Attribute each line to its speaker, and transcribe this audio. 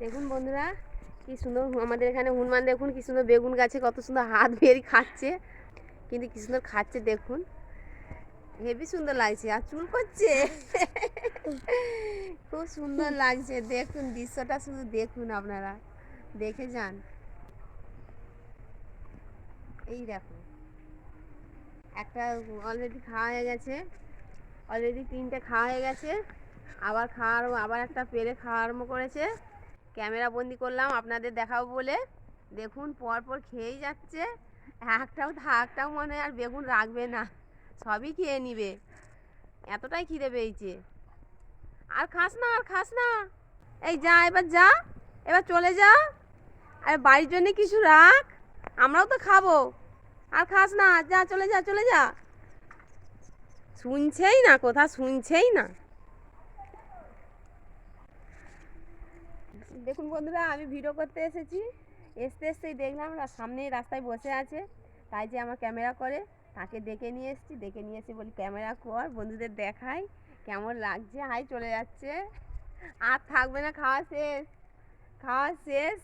Speaker 1: দেখুন বন্ধুরা কি সুন্দর আমাদের এখানে হনুমান, দেখুন কি সুন্দর বেগুন গাছে কত সুন্দর হাত বেরিয়ে খাচ্ছে, কিন্তু কি সুন্দর খাচ্ছে দেখুন, হেবি সুন্দর লাগছে। আর চুল করছে খুব সুন্দর লাগছে। দেখুন দৃশ্যটা শুধু দেখুন, আপনারা দেখে যান। এই দেখো একটা অলরেডি খাওয়া হয়ে গেছে, অলরেডি 3টে খাওয়া হয়ে গেছে, আবার একটা পেরে খাওয়া আরম্ভ করেছে। ক্যামেরা বন্দি করলাম আপনাদের দেখাবো বলে। দেখুন পরপর খেয়েই যাচ্ছে, একটাও মনে হয় আর বেগুন রাখবে না, সবই খেয়ে নিবে, এতটাই খিদে পেয়েছে। আর খাস না, আর খাস না, এই যা, এবার চলে যা। আর বাড়ির জন্য কিছু রাখ, আমরাও তো খাবো। আর খাস না, যা, চলে যা, চলে যা। শুনছেই না, কথা শুনছেই না। দেখুন বন্ধুরা, আমি ভিডিও করতে এসেছি, আসতেই দেখলাম সামনেই রাস্তায় বসে আছে, তাই যে আমার ক্যামেরা করে তাকে ডেকে নিয়ে এসে বলি ক্যামেরা কর, বন্ধুদের দেখাই কেমন লাগছে। হাই চলে যাচ্ছে, আর থাকবে না, খাওয়া শেষ।